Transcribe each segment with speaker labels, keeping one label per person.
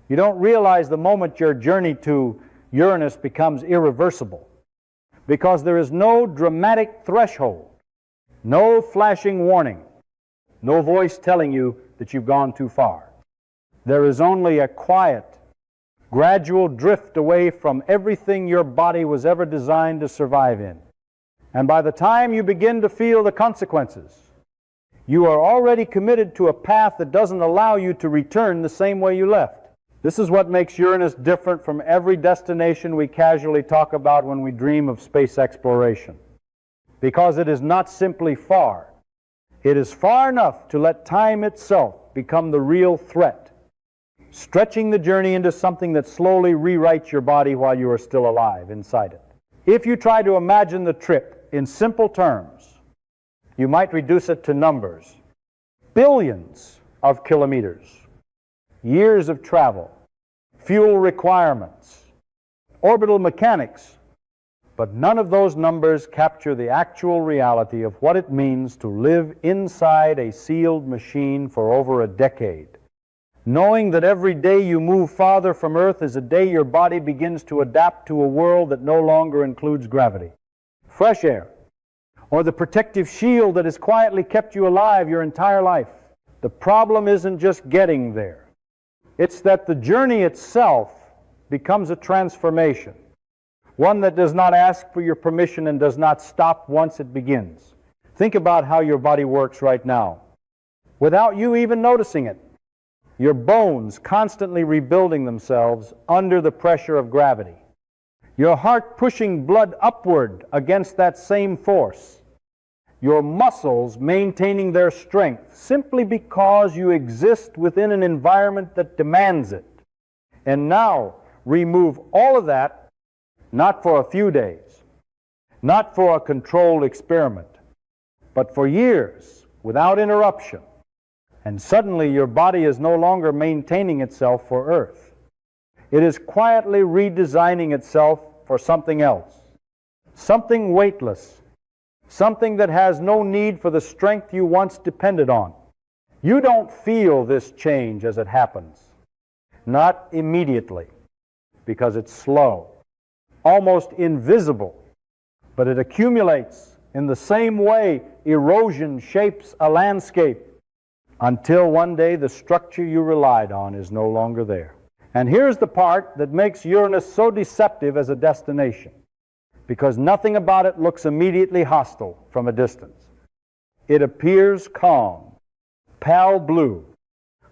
Speaker 1: You don't realize the moment your journey to Uranus becomes irreversible, because there is no dramatic threshold, no flashing warning, no voice telling you that you've gone too far. There is only a quiet, gradual drift away from everything your body was ever designed to survive in. And by the time you begin to feel the consequences, you are already committed to a path that doesn't allow you to return the same way you left. This is what makes Uranus different from every destination we casually talk about when we dream of space exploration. Because it is not simply far. It is far enough to let time itself become the real threat, stretching the journey into something that slowly rewrites your body while you are still alive inside it. If you try to imagine the trip in simple terms, you might reduce it to numbers. Billions of kilometers, years of travel, fuel requirements, orbital mechanics, but none of those numbers capture the actual reality of what it means to live inside a sealed machine for over a decade, knowing that every day you move farther from Earth is a day your body begins to adapt to a world that no longer includes gravity, fresh air, or the protective shield that has quietly kept you alive your entire life. The problem isn't just getting there. It's that the journey itself becomes a transformation, one that does not ask for your permission and does not stop once it begins. Think about how your body works right now, without you even noticing it. Your bones constantly rebuilding themselves under the pressure of gravity. Your heart pushing blood upward against that same force. Your muscles maintaining their strength simply because you exist within an environment that demands it. And now, remove all of that, not for a few days, not for a controlled experiment, but for years without interruption. And suddenly your body is no longer maintaining itself for Earth. It is quietly redesigning itself for something else, something weightless, something that has no need for the strength you once depended on. You don't feel this change as it happens, not immediately, because it's slow, almost invisible, but it accumulates in the same way erosion shapes a landscape, until one day the structure you relied on is no longer there. And here's the part that makes Uranus so deceptive as a destination, because nothing about it looks immediately hostile from a distance. It appears calm, pale blue,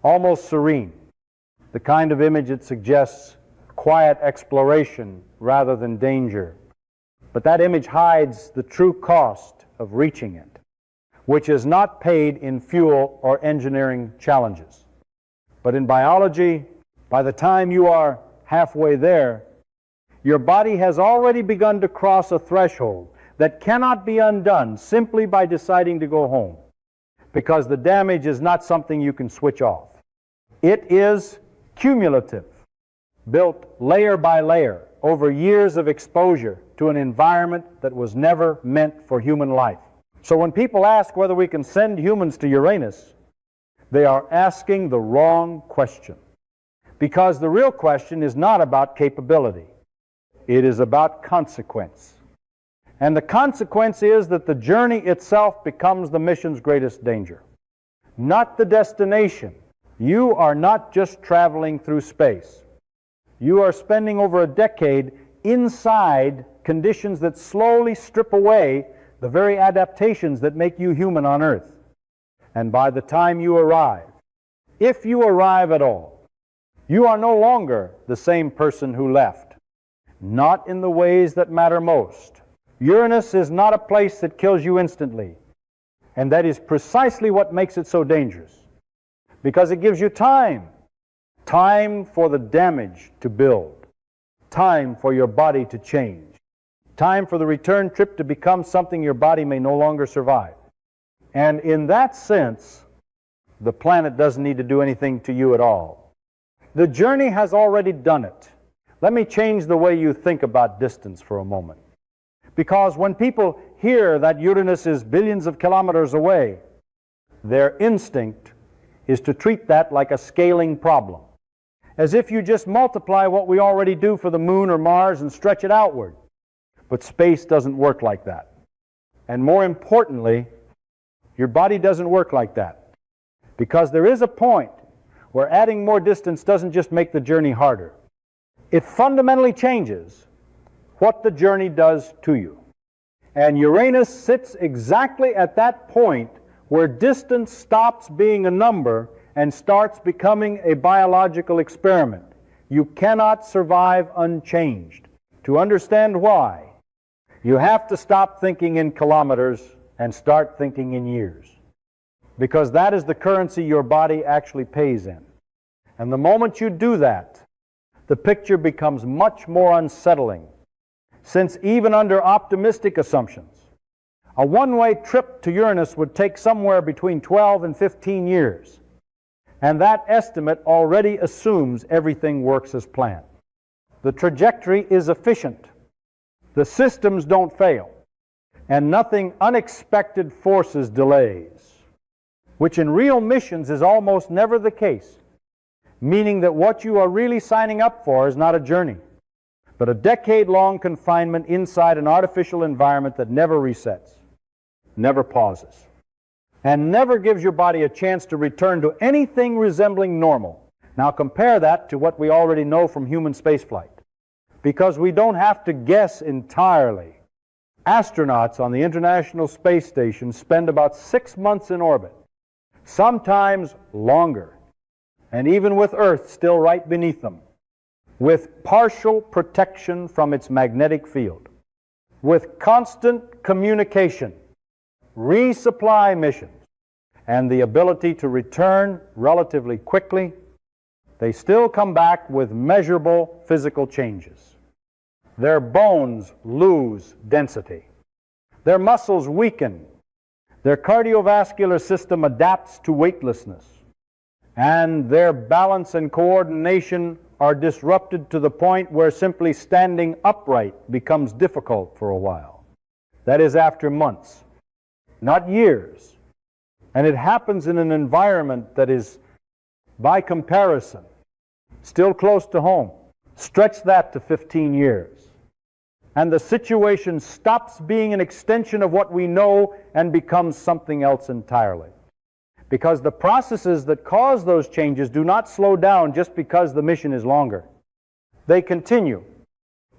Speaker 1: almost serene, the kind of image it suggests quiet exploration rather than danger. But that image hides the true cost of reaching it, which is not paid in fuel or engineering challenges. But in biology, by the time you are halfway there, your body has already begun to cross a threshold that cannot be undone simply by deciding to go home, because the damage is not something you can switch off. It is cumulative, built layer by layer over years of exposure to an environment that was never meant for human life. So when people ask whether we can send humans to Uranus, they are asking the wrong question. Because the real question is not about capability. It is about consequence. And the consequence is that the journey itself becomes the mission's greatest danger, not the destination. You are not just traveling through space. You are spending over a decade inside conditions that slowly strip away the very adaptations that make you human on Earth. And by the time you arrive, if you arrive at all, you are no longer the same person who left, not in the ways that matter most. Uranus is not a place that kills you instantly, and that is precisely what makes it so dangerous, because it gives you time for the damage to build, time for your body to change, time for the return trip to become something your body may no longer survive. And in that sense, the planet doesn't need to do anything to you at all. The journey has already done it. Let me change the way you think about distance for a moment. Because when people hear that Uranus is billions of kilometers away, their instinct is to treat that like a scaling problem. as if you just multiply what we already do for the moon or Mars and stretch it outward. But space doesn't work like that. And more importantly, your body doesn't work like that. Because there is a point where adding more distance doesn't just make the journey harder. It fundamentally changes what the journey does to you. And Uranus sits exactly at that point where distance stops being a number and starts becoming a biological experiment. You cannot survive unchanged. To understand why, you have to stop thinking in kilometers and start thinking in years. Because that is the currency your body actually pays in. And the moment you do that, the picture becomes much more unsettling. Since even under optimistic assumptions, a one-way trip to Uranus would take somewhere between 12 and 15 years. And that estimate already assumes everything works as planned. The trajectory is efficient. The systems don't fail. And nothing unexpected forces delays, which in real missions is almost never the case, meaning that what you are really signing up for is not a journey, but a decade-long confinement inside an artificial environment that never resets, never pauses, and never gives your body a chance to return to anything resembling normal. Now compare that to what we already know from human spaceflight, because we don't have to guess entirely. Astronauts on the International Space Station spend about 6 months in orbit, sometimes longer, and even with Earth still right beneath them, with partial protection from its magnetic field, with constant communication, resupply missions, and the ability to return relatively quickly, they still come back with measurable physical changes. Their bones lose density. Their muscles weaken. Their cardiovascular system adapts to weightlessness. And their balance and coordination are disrupted to the point where simply standing upright becomes difficult for a while. That is after months, not years. And it happens in an environment that is, by comparison, still close to home. Stretch that to 15 years. And the situation stops being an extension of what we know and becomes something else entirely. Because the processes that cause those changes do not slow down just because the mission is longer. They continue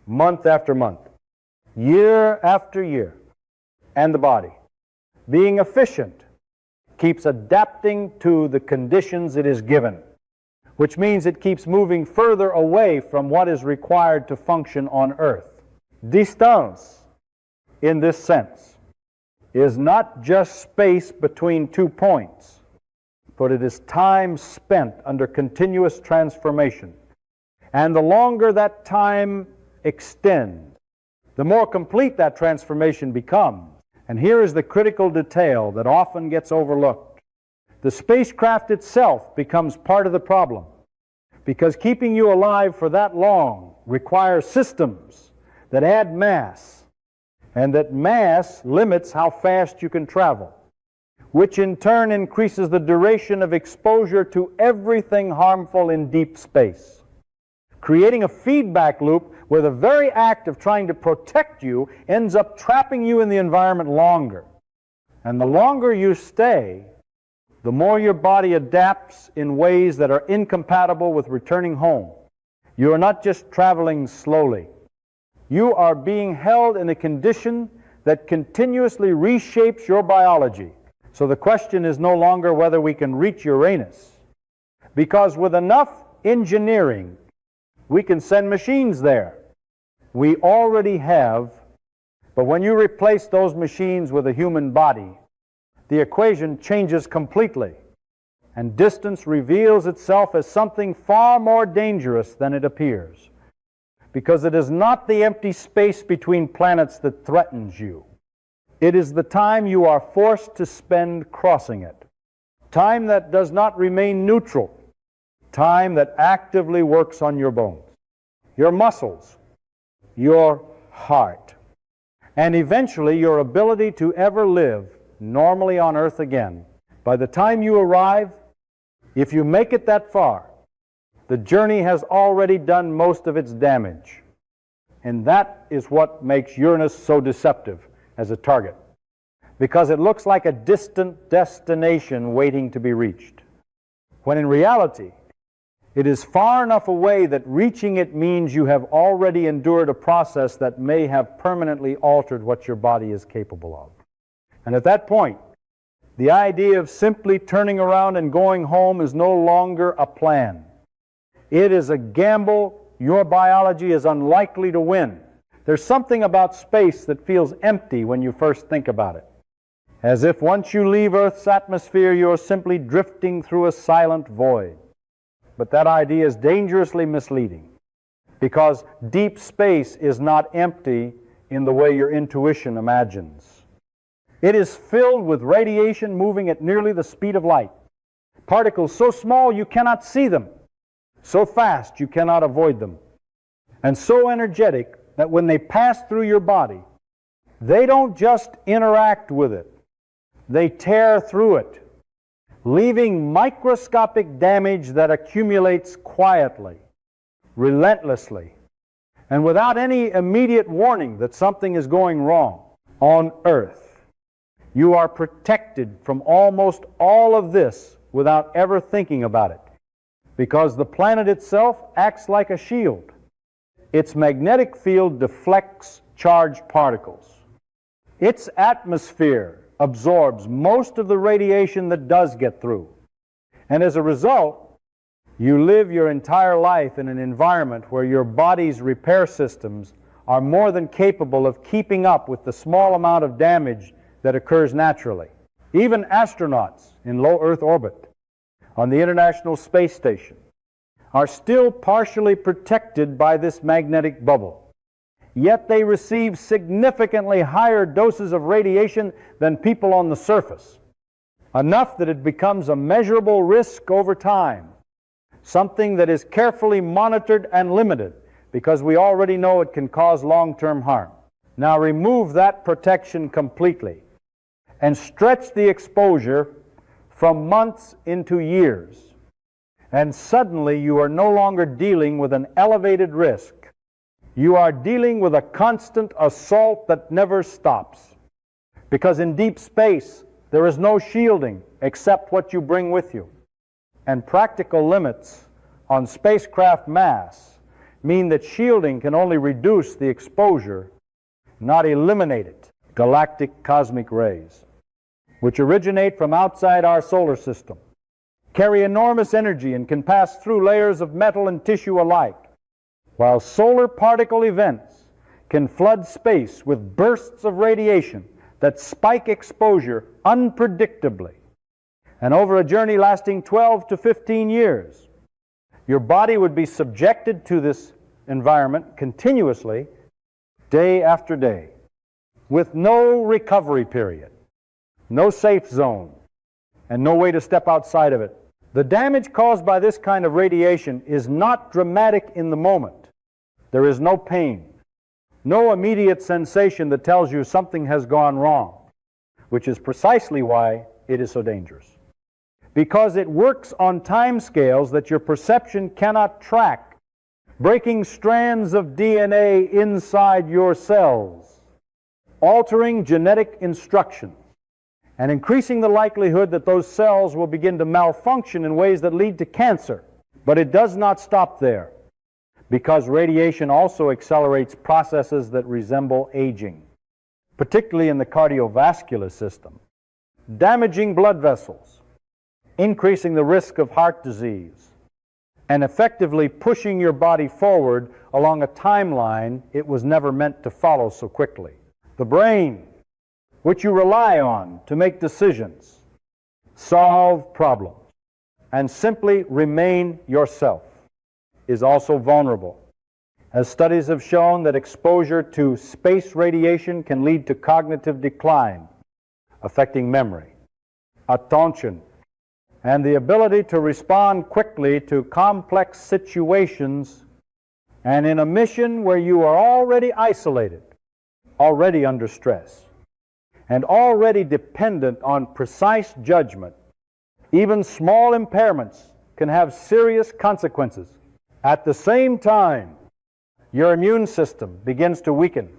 Speaker 1: month after month, year after year. And the body, being efficient, keeps adapting to the conditions it is given, which means it keeps moving further away from what is required to function on Earth. Distance, in this sense, is not just space between 2 points, but it is time spent under continuous transformation. And the longer that time extends, the more complete that transformation becomes. And here is the critical detail that often gets overlooked. The spacecraft itself becomes part of the problem, because keeping you alive for that long requires systems that add mass, and that mass limits how fast you can travel, which in turn increases the duration of exposure to everything harmful in deep space, creating a feedback loop where the very act of trying to protect you ends up trapping you in the environment longer. And the longer you stay, the more your body adapts in ways that are incompatible with returning home. You are not just traveling slowly. You are being held in a condition that continuously reshapes your biology. So the question is no longer whether we can reach Uranus, because with enough engineering, we can send machines there. We already have, but when you replace those machines with a human body, the equation changes completely, and distance reveals itself as something far more dangerous than it appears. Because it is not the empty space between planets that threatens you. It is the time you are forced to spend crossing it. Time that does not remain neutral. Time that actively works on your bones, your muscles, your heart, and eventually your ability to ever live normally on Earth again. By the time you arrive, if you make it that far, the journey has already done most of its damage. And that is what makes Uranus so deceptive as a target, because it looks like a distant destination waiting to be reached, when in reality, it is far enough away that reaching it means you have already endured a process that may have permanently altered what your body is capable of. And at that point, the idea of simply turning around and going home is no longer a plan. It is a gamble your biology is unlikely to win. There's something about space that feels empty when you first think about it, as if once you leave Earth's atmosphere, you're simply drifting through a silent void. But that idea is dangerously misleading, because deep space is not empty in the way your intuition imagines. It is filled with radiation moving at nearly the speed of light. Particles so small you cannot see them, so fast you cannot avoid them, and so energetic that when they pass through your body, they don't just interact with it, they tear through it, leaving microscopic damage that accumulates quietly, relentlessly, and without any immediate warning that something is going wrong. On Earth, you are protected from almost all of this without ever thinking about it, because the planet itself acts like a shield. Its magnetic field deflects charged particles. Its atmosphere absorbs most of the radiation that does get through. And as a result, you live your entire life in an environment where your body's repair systems are more than capable of keeping up with the small amount of damage that occurs naturally. Even astronauts in low Earth orbit on the International Space Station are still partially protected by this magnetic bubble. Yet they receive significantly higher doses of radiation than people on the surface, enough that it becomes a measurable risk over time, something that is carefully monitored and limited, because we already know it can cause long-term harm. Now remove that protection completely and stretch the exposure from months into years, and suddenly you are no longer dealing with an elevated risk. You are dealing with a constant assault that never stops, because in deep space there is no shielding except what you bring with you. And practical limits on spacecraft mass mean that shielding can only reduce the exposure, not eliminate it. Galactic cosmic rays, which originate from outside our solar system, carry enormous energy and can pass through layers of metal and tissue alike, while solar particle events can flood space with bursts of radiation that spike exposure unpredictably. And over a journey lasting 12 to 15 years, your body would be subjected to this environment continuously, day after day, with no recovery period, no safe zone, and no way to step outside of it. The damage caused by this kind of radiation is not dramatic in the moment. There is no pain, no immediate sensation that tells you something has gone wrong, which is precisely why it is so dangerous. Because it works on time scales that your perception cannot track, breaking strands of DNA inside your cells, altering genetic instructions, and increasing the likelihood that those cells will begin to malfunction in ways that lead to cancer. But it does not stop there, because radiation also accelerates processes that resemble aging, particularly in the cardiovascular system, damaging blood vessels, increasing the risk of heart disease, and effectively pushing your body forward along a timeline it was never meant to follow so quickly. The brain, which you rely on to make decisions, solve problems, and simply remain yourself, is also vulnerable, as studies have shown that exposure to space radiation can lead to cognitive decline, affecting memory, attention, and the ability to respond quickly to complex situations, and in a mission where you are already isolated, already under stress, and already dependent on precise judgment. Even small impairments can have serious consequences. At the same time, your immune system begins to weaken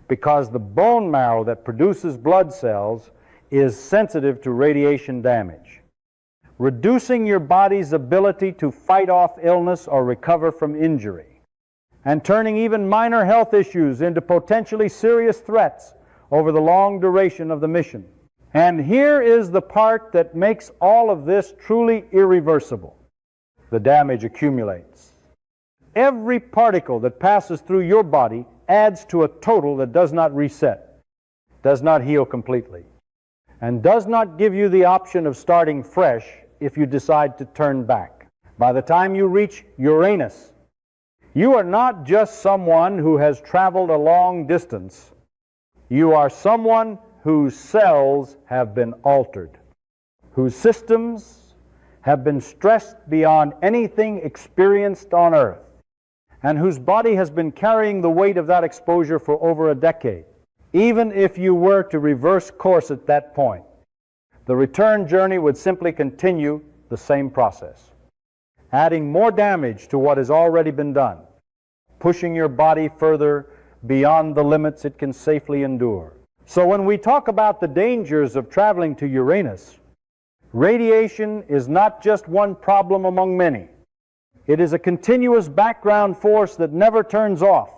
Speaker 1: because the bone marrow that produces blood cells is sensitive to radiation damage, reducing your body's ability to fight off illness or recover from injury, and turning even minor health issues into potentially serious threats over the long duration of the mission. And here is the part that makes all of this truly irreversible. The damage accumulates. Every particle that passes through your body adds to a total that does not reset, does not heal completely, and does not give you the option of starting fresh if you decide to turn back. By the time you reach Uranus, you are not just someone who has traveled a long distance. You are someone whose cells have been altered, whose systems have been stressed beyond anything experienced on Earth, and whose body has been carrying the weight of that exposure for over a decade. Even if you were to reverse course at that point, the return journey would simply continue the same process, adding more damage to what has already been done, pushing your body further beyond the limits it can safely endure. So when we talk about the dangers of traveling to Uranus, radiation is not just one problem among many. It is a continuous background force that never turns off,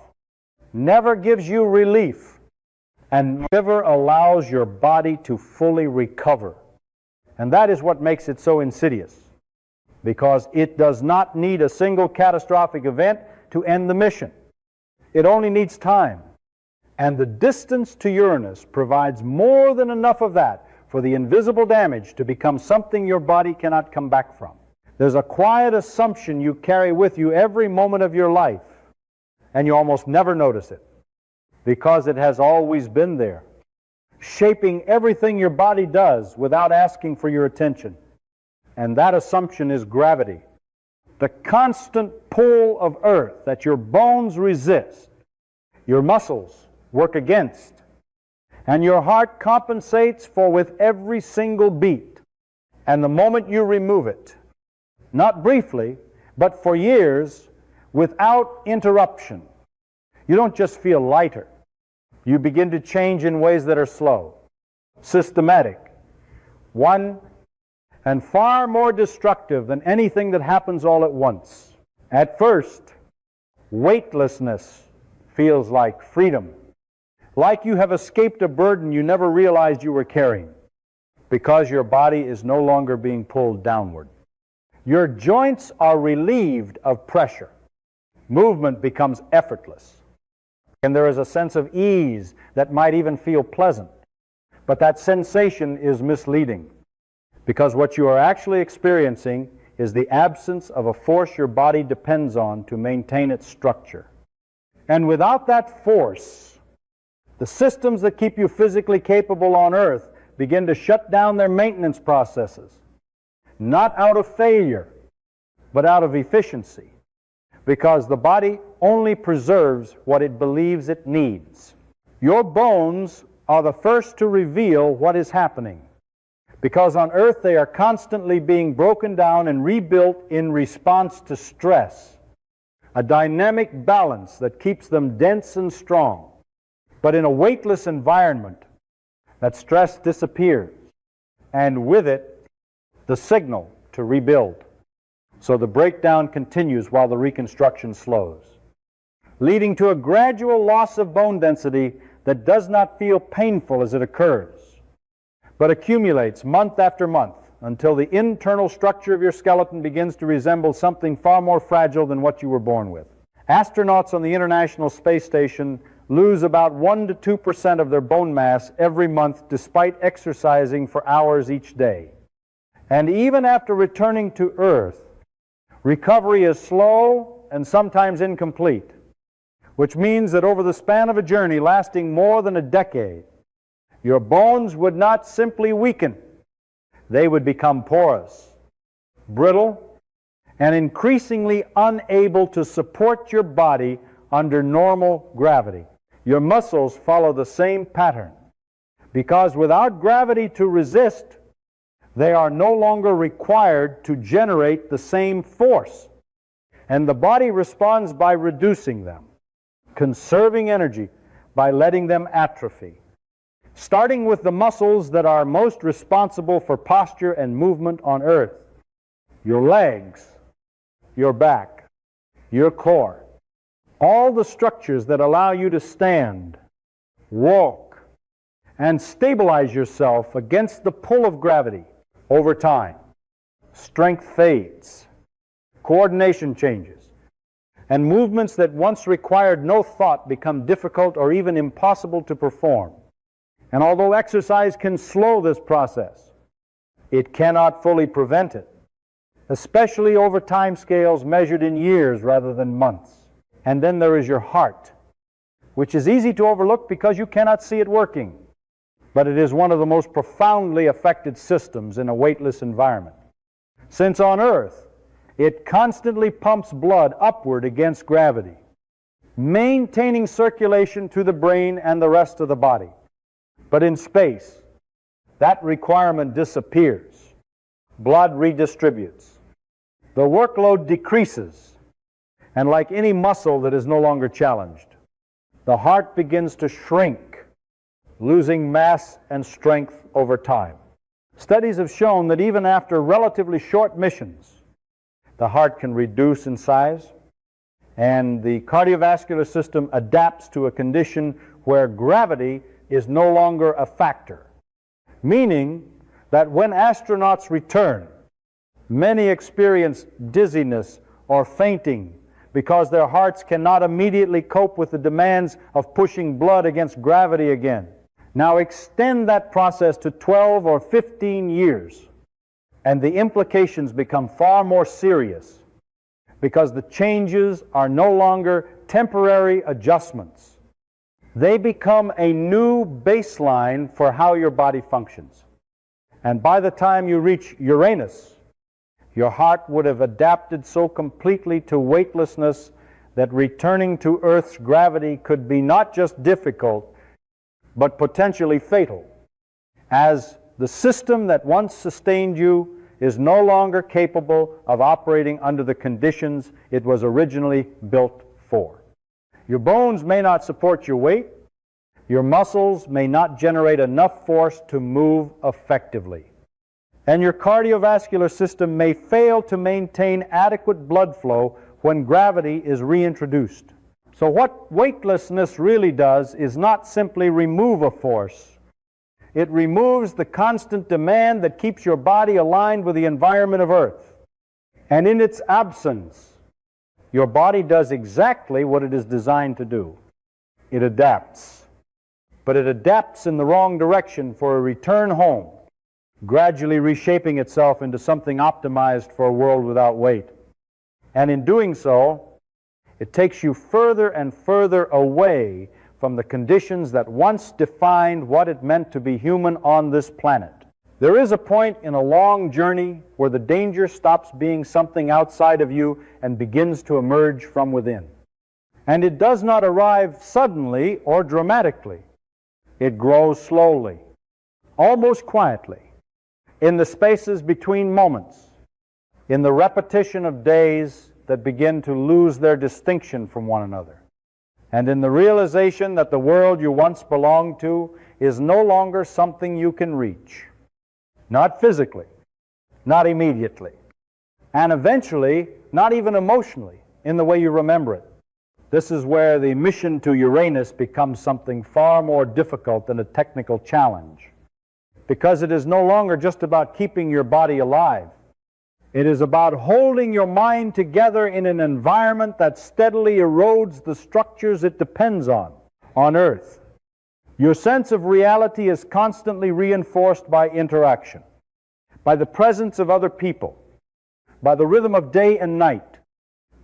Speaker 1: never gives you relief, and never allows your body to fully recover. And that is what makes it so insidious, because it does not need a single catastrophic event to end the mission. It only needs time. And the distance to Uranus provides more than enough of that for the invisible damage to become something your body cannot come back from. There's a quiet assumption you carry with you every moment of your life, and you almost never notice it, because it has always been there, shaping everything your body does without asking for your attention. And that assumption is gravity, the constant pull of Earth that your bones resist, your muscles work against, and your heart compensates for with every single beat. And the moment you remove it, not briefly, but for years, without interruption, you don't just feel lighter. You begin to change in ways that are slow, systematic, one, and far more destructive than anything that happens all at once. At first, weightlessness feels like freedom, like you have escaped a burden you never realized you were carrying, because your body is no longer being pulled downward. Your joints are relieved of pressure. Movement becomes effortless. And there is a sense of ease that might even feel pleasant. But that sensation is misleading, because what you are actually experiencing is the absence of a force your body depends on to maintain its structure. And without that force, the systems that keep you physically capable on Earth begin to shut down their maintenance processes, not out of failure, but out of efficiency, because the body only preserves what it believes it needs. Your bones are the first to reveal what is happening, because on Earth they are constantly being broken down and rebuilt in response to stress, a dynamic balance that keeps them dense and strong. But in a weightless environment, that stress disappears, and with it, the signal to rebuild. So the breakdown continues while the reconstruction slows, leading to a gradual loss of bone density that does not feel painful as it occurs, but accumulates month after month until the internal structure of your skeleton begins to resemble something far more fragile than what you were born with. Astronauts on the International Space Station lose about 1 to 2% of their bone mass every month despite exercising for hours each day. And even after returning to Earth, recovery is slow and sometimes incomplete, which means that over the span of a journey lasting more than a decade, your bones would not simply weaken. They would become porous, brittle, and increasingly unable to support your body under normal gravity. Your muscles follow the same pattern, because without gravity to resist, They are no longer required to generate the same force. And the body responds by reducing them, conserving energy by letting them atrophy. Starting with the muscles that are most responsible for posture and movement on earth: your legs, your back, your core, all the structures that allow you to stand, walk, and stabilize yourself against the pull of gravity. Over time, strength fades, coordination changes, and movements that once required no thought become difficult or even impossible to perform. And although exercise can slow this process, it cannot fully prevent it, especially over time scales measured in years rather than months. And then there is your heart, which is easy to overlook because you cannot see it working, but it is one of the most profoundly affected systems in a weightless environment. Since on Earth, it constantly pumps blood upward against gravity, maintaining circulation to the brain and the rest of the body. But in space, that requirement disappears. Blood redistributes. The workload decreases, and like any muscle that is no longer challenged, the heart begins to shrink, losing mass and strength over time. Studies have shown that even after relatively short missions, the heart can reduce in size, and the cardiovascular system adapts to a condition where gravity is no longer a factor, meaning that when astronauts return, many experience dizziness or fainting because their hearts cannot immediately cope with the demands of pushing blood against gravity again. Now extend that process to 12 or 15 years, and the implications become far more serious because the changes are no longer temporary adjustments. They become a new baseline for how your body functions. And by the time you reach Uranus, your heart would have adapted so completely to weightlessness that returning to Earth's gravity could be not just difficult, but potentially fatal, as the system that once sustained you is no longer capable of operating under the conditions it was originally built for. Your bones may not support your weight. Your muscles may not generate enough force to move effectively. And your cardiovascular system may fail to maintain adequate blood flow when gravity is reintroduced. So what weightlessness really does is not simply remove a force. It removes the constant demand that keeps your body aligned with the environment of Earth. And in its absence, your body does exactly what it is designed to do. It adapts. But it adapts in the wrong direction for a return home, gradually reshaping itself into something optimized for a world without weight. And in doing so, it takes you further and further away from the conditions that once defined what it meant to be human on this planet. There is a point in a long journey where the danger stops being something outside of you and begins to emerge from within. And it does not arrive suddenly or dramatically. It grows slowly, almost quietly, in the spaces between moments, in the repetition of days that begin to lose their distinction from one another, and in the realization that the world you once belonged to is no longer something you can reach. Not physically, not immediately, and eventually not even emotionally in the way you remember it. This is where the mission to Uranus becomes something far more difficult than a technical challenge, because it is no longer just about keeping your body alive. It is about holding your mind together in an environment that steadily erodes the structures it depends on Earth. Your sense of reality is constantly reinforced by interaction, by the presence of other people, by the rhythm of day and night,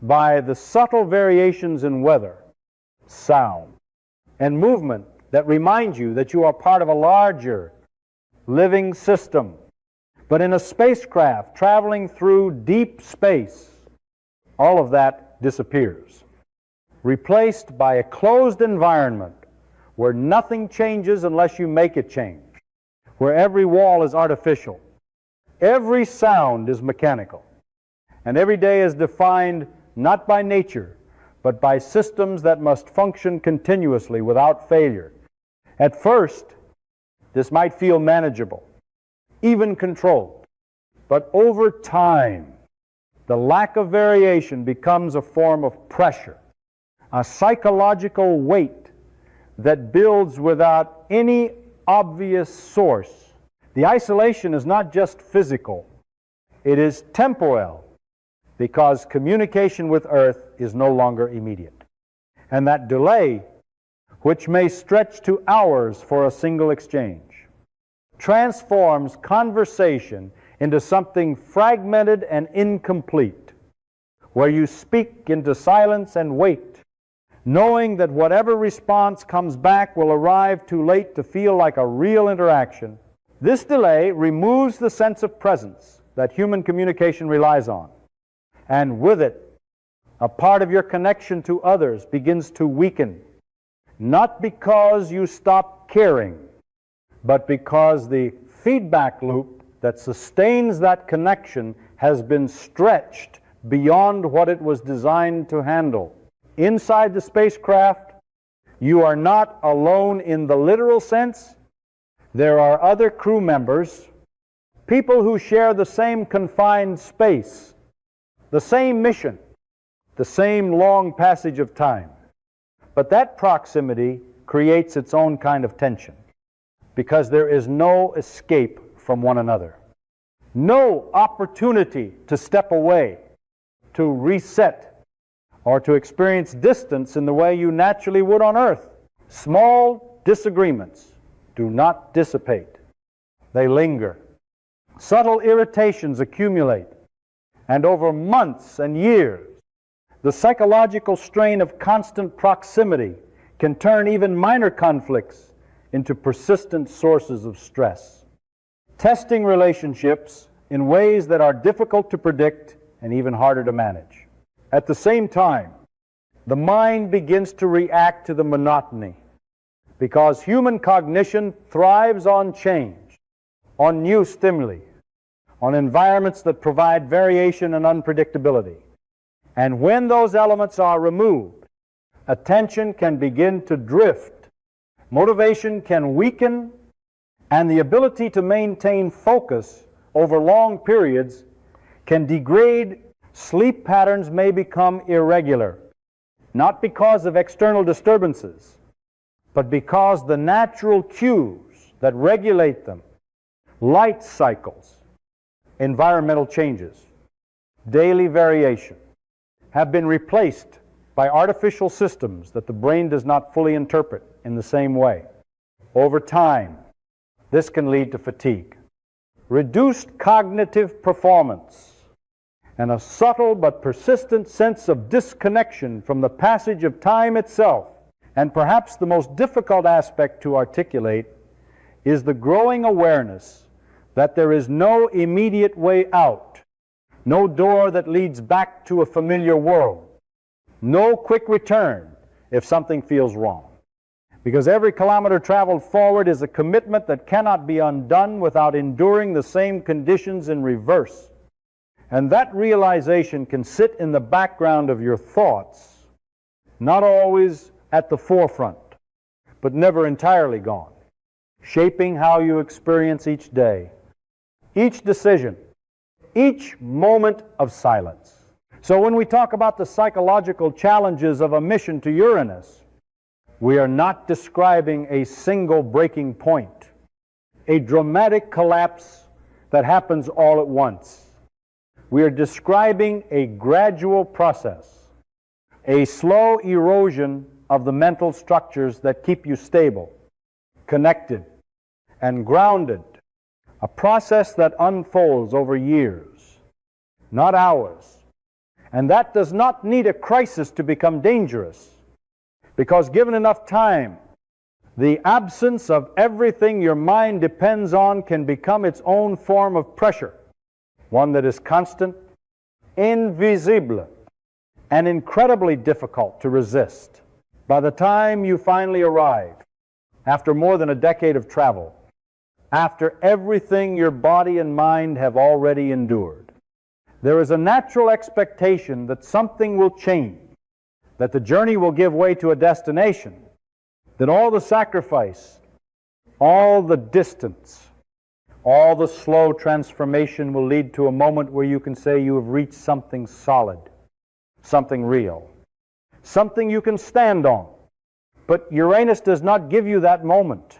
Speaker 1: by the subtle variations in weather, sound, and movement that remind you that you are part of a larger living system. But in a spacecraft traveling through deep space, all of that disappears, replaced by a closed environment where nothing changes unless you make it change, where every wall is artificial, Every sound is mechanical, and every day is defined not by nature, but by systems that must function continuously without failure. At first, this might feel manageable, even controlled, but over time, the lack of variation becomes a form of pressure, a psychological weight that builds without any obvious source. The isolation is not just physical, it is temporal, because communication with Earth is no longer immediate. And that delay, which may stretch to hours for a single exchange, transforms conversation into something fragmented and incomplete, where you speak into silence and wait, knowing that whatever response comes back will arrive too late to feel like a real interaction. This delay removes the sense of presence that human communication relies on, and with it, a part of your connection to others begins to weaken, not because you stop caring, but because the feedback loop that sustains that connection has been stretched beyond what it was designed to handle. Inside the spacecraft, you are not alone in the literal sense. There are other crew members, people who share the same confined space, the same mission, the same long passage of time. But that proximity creates its own kind of tension, because there is no escape from one another, no opportunity to step away, to reset, or to experience distance in the way you naturally would on Earth. Small disagreements do not dissipate. They linger. Subtle irritations accumulate, and over months and years, the psychological strain of constant proximity can turn even minor conflicts into persistent sources of stress, testing relationships in ways that are difficult to predict and even harder to manage. At the same time, the mind begins to react to the monotony, because human cognition thrives on change, on new stimuli, on environments that provide variation and unpredictability. And when those elements are removed, attention can begin to drift, motivation can weaken, and the ability to maintain focus over long periods can degrade. Sleep patterns may become irregular, not because of external disturbances, but because the natural cues that regulate them, light cycles, environmental changes, daily variation, have been replaced by artificial systems that the brain does not fully interpret in the same way. Over time, this can lead to fatigue, reduced cognitive performance, and a subtle but persistent sense of disconnection from the passage of time itself. And perhaps the most difficult aspect to articulate is the growing awareness that there is no immediate way out, no door that leads back to a familiar world, no quick return if something feels wrong. Because every kilometer traveled forward is a commitment that cannot be undone without enduring the same conditions in reverse. And that realization can sit in the background of your thoughts, not always at the forefront, but never entirely gone, shaping how you experience each day, each decision, each moment of silence. So when we talk about the psychological challenges of a mission to Uranus, we are not describing a single breaking point, a dramatic collapse that happens all at once. We are describing a gradual process, a slow erosion of the mental structures that keep you stable, connected, and grounded, a process that unfolds over years, not hours. And that does not need a crisis to become dangerous, because given enough time, the absence of everything your mind depends on can become its own form of pressure, one that is constant, invisible, and incredibly difficult to resist. By the time you finally arrive, after more than a decade of travel, after everything your body and mind have already endured. There is a natural expectation that something will change, that the journey will give way to a destination, that all the sacrifice, all the distance, all the slow transformation will lead to a moment where you can say you have reached something solid, something real, something you can stand on. But Uranus does not give you that moment,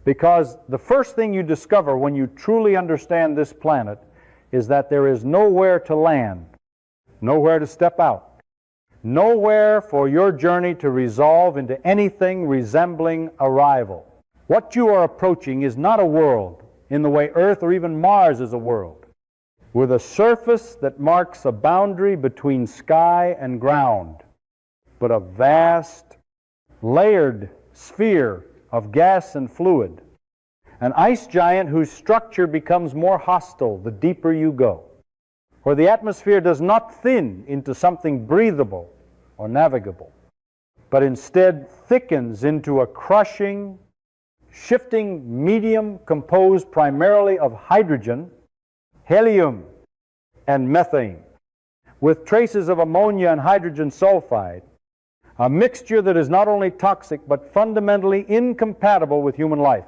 Speaker 1: because the first thing you discover when you truly understand this planet is that there is nowhere to land, nowhere to step out, nowhere for your journey to resolve into anything resembling arrival. What you are approaching is not a world in the way Earth or even Mars is a world, with a surface that marks a boundary between sky and ground, but a vast, layered sphere of gas and fluid, an ice giant whose structure becomes more hostile the deeper you go, where the atmosphere does not thin into something breathable or navigable, but instead thickens into a crushing, shifting medium composed primarily of hydrogen, helium, and methane, with traces of ammonia and hydrogen sulfide, a mixture that is not only toxic but fundamentally incompatible with human life.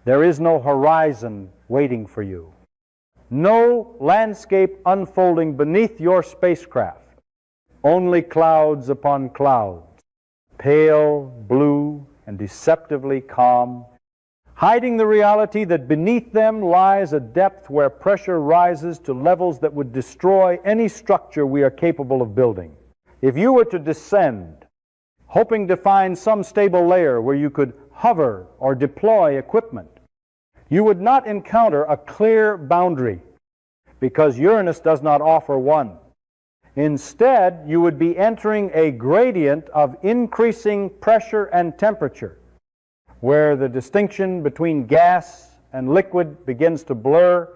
Speaker 1: There is no horizon waiting for you, no landscape unfolding beneath your spacecraft, only clouds upon clouds, pale blue and deceptively calm, hiding the reality that beneath them lies a depth where pressure rises to levels that would destroy any structure we are capable of building. If you were to descend, hoping to find some stable layer where you could hover or deploy equipment, you would not encounter a clear boundary, because Uranus does not offer one. Instead, you would be entering a gradient of increasing pressure and temperature, where the distinction between gas and liquid begins to blur,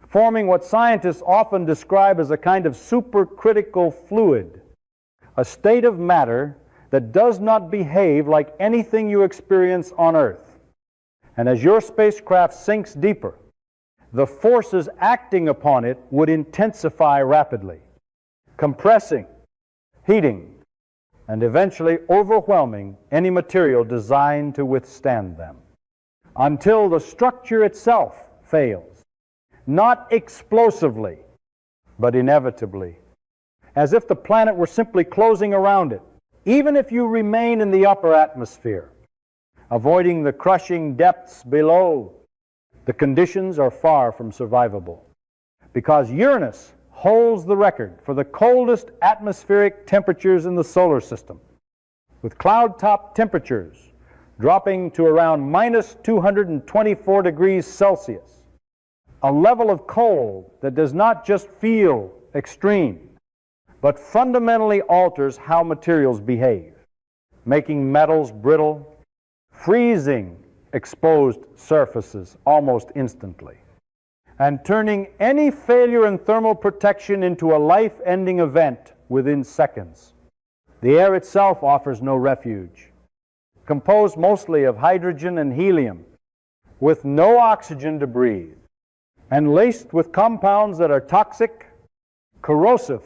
Speaker 1: forming what scientists often describe as a kind of supercritical fluid, a state of matter that does not behave like anything you experience on Earth. And as your spacecraft sinks deeper, the forces acting upon it would intensify rapidly, compressing, heating, and eventually overwhelming any material designed to withstand them, until the structure itself fails, not explosively, but inevitably, as if the planet were simply closing around it. Even if you remain in the upper atmosphere, avoiding the crushing depths below, the conditions are far from survivable, because Uranus holds the record for the coldest atmospheric temperatures in the solar system, with cloud top temperatures dropping to around minus 224 degrees Celsius, a level of cold that does not just feel extreme, but fundamentally alters how materials behave, making metals brittle, freezing exposed surfaces almost instantly, and turning any failure in thermal protection into a life-ending event within seconds. The air itself offers no refuge, composed mostly of hydrogen and helium, with no oxygen to breathe, and laced with compounds that are toxic, corrosive,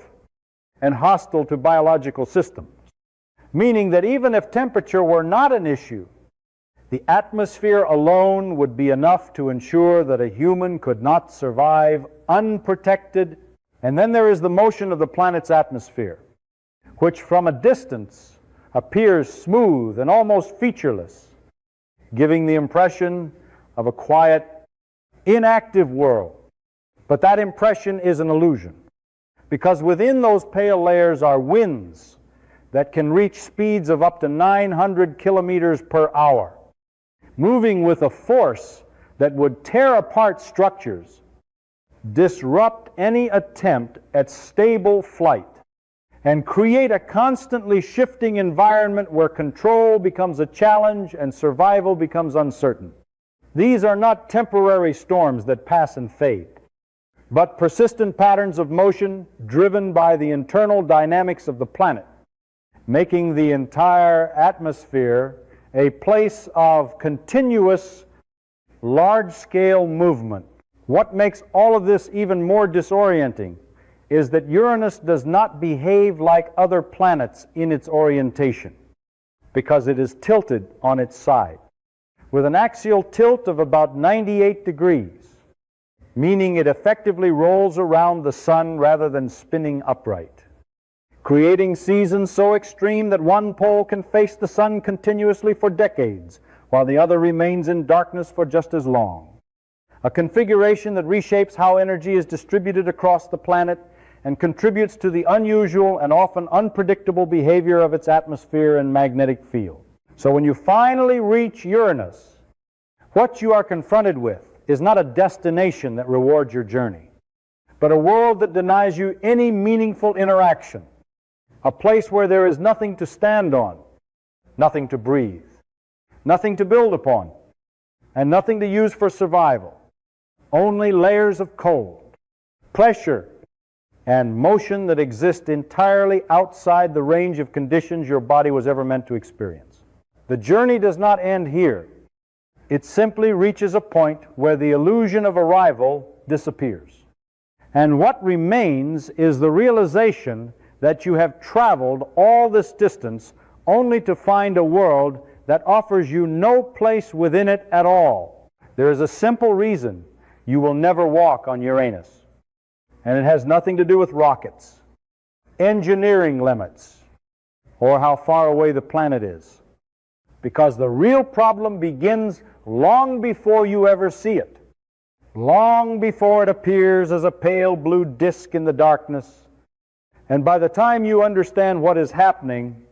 Speaker 1: and hostile to biological systems, meaning that even if temperature were not an issue, the atmosphere alone would be enough to ensure that a human could not survive unprotected. And then there is the motion of the planet's atmosphere, which from a distance appears smooth and almost featureless, giving the impression of a quiet, inactive world. But that impression is an illusion, because within those pale layers are winds that can reach speeds of up to 900 kilometers per hour, moving with a force that would tear apart structures, disrupt any attempt at stable flight, and create a constantly shifting environment where control becomes a challenge and survival becomes uncertain. These are not temporary storms that pass and fade, but persistent patterns of motion driven by the internal dynamics of the planet, making the entire atmosphere a place of continuous large-scale movement. What makes all of this even more disorienting is that Uranus does not behave like other planets in its orientation, because it is tilted on its side, with an axial tilt of about 98 degrees, meaning it effectively rolls around the sun rather than spinning upright, creating seasons so extreme that one pole can face the sun continuously for decades, while the other remains in darkness for just as long. A configuration that reshapes how energy is distributed across the planet and contributes to the unusual and often unpredictable behavior of its atmosphere and magnetic field. So when you finally reach Uranus, what you are confronted with is not a destination that rewards your journey, but a world that denies you any meaningful interaction, a place where there is nothing to stand on, nothing to breathe, nothing to build upon, and nothing to use for survival. Only layers of cold, pressure, and motion that exist entirely outside the range of conditions your body was ever meant to experience. The journey does not end here. It simply reaches a point where the illusion of arrival disappears. And what remains is the realization that you have traveled all this distance only to find a world that offers you no place within it at all. There is a simple reason you will never walk on Uranus. And it has nothing to do with rockets, engineering limits, or how far away the planet is. Because the real problem begins long before you ever see it, long before it appears as a pale blue disk in the darkness. And by the time you understand what is happening,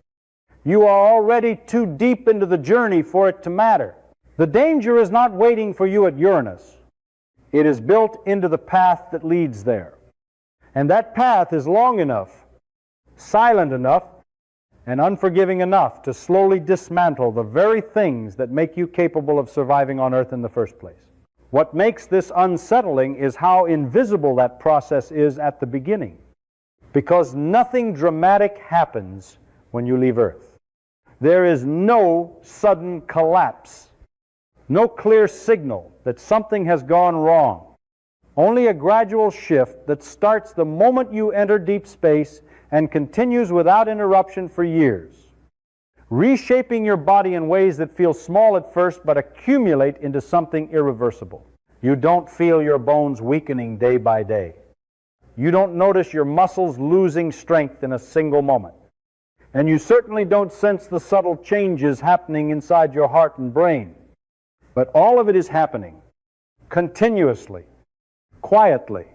Speaker 1: you are already too deep into the journey for it to matter. The danger is not waiting for you at Uranus. It is built into the path that leads there. And that path is long enough, silent enough, and unforgiving enough to slowly dismantle the very things that make you capable of surviving on Earth in the first place. What makes this unsettling is how invisible that process is at the beginning, because nothing dramatic happens when you leave Earth. There is no sudden collapse, no clear signal that something has gone wrong. Only a gradual shift that starts the moment you enter deep space and continues without interruption for years, reshaping your body in ways that feel small at first but accumulate into something irreversible. You don't feel your bones weakening day by day. You don't notice your muscles losing strength in a single moment. And you certainly don't sense the subtle changes happening inside your heart and brain. But all of it is happening continuously, quietly,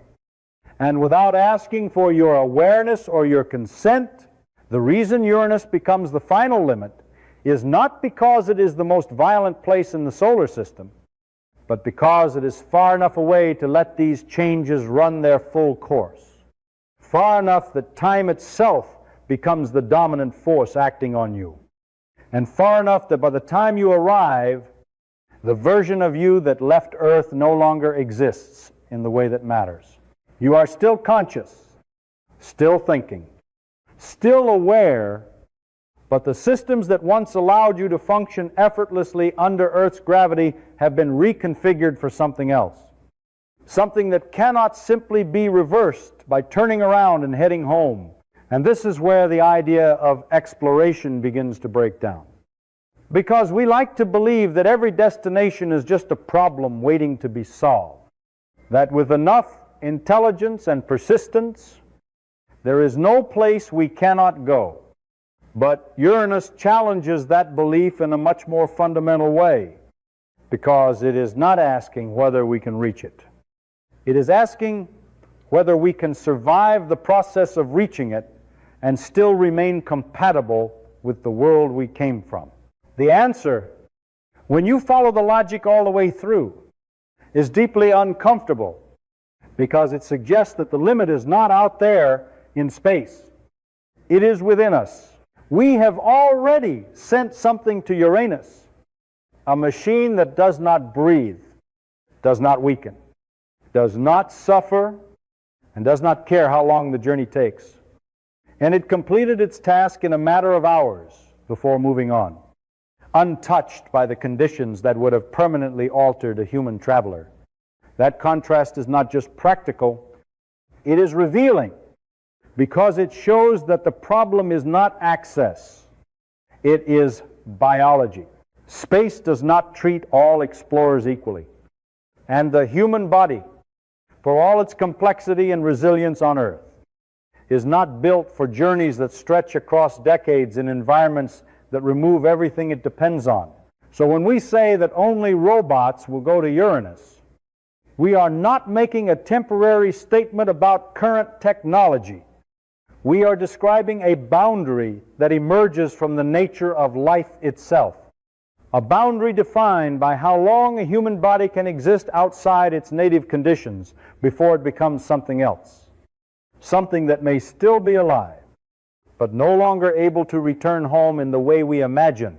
Speaker 1: and without asking for your awareness or your consent. The reason Uranus becomes the final limit is not because it is the most violent place in the solar system, but because it is far enough away to let these changes run their full course, far enough that time itself becomes the dominant force acting on you, and far enough that by the time you arrive, the version of you that left Earth no longer exists in the way that matters. You are still conscious, still thinking, still aware, but the systems that once allowed you to function effortlessly under Earth's gravity have been reconfigured for something else. Something that cannot simply be reversed by turning around and heading home. And this is where the idea of exploration begins to break down. Because we like to believe that every destination is just a problem waiting to be solved. That with enough intelligence and persistence, there is no place we cannot go. But Uranus challenges that belief in a much more fundamental way, because it is not asking whether we can reach it. It is asking whether we can survive the process of reaching it and still remain compatible with the world we came from. The answer, when you follow the logic all the way through, is deeply uncomfortable, because it suggests that the limit is not out there in space. It is within us. We have already sent something to Uranus, a machine that does not breathe, does not weaken, does not suffer, and does not care how long the journey takes. And it completed its task in a matter of hours before moving on. untouched by the conditions that would have permanently altered a human traveler. That contrast is not just practical, it is revealing, because it shows that the problem is not access, it is biology. Space does not treat all explorers equally, and the human body, for all its complexity and resilience on Earth, is not built for journeys that stretch across decades in environments that remove everything it depends on. So when we say that only robots will go to Uranus, we are not making a temporary statement about current technology. We are describing a boundary that emerges from the nature of life itself. A boundary defined by how long a human body can exist outside its native conditions before it becomes something else. Something that may still be alive, but no longer able to return home in the way we imagine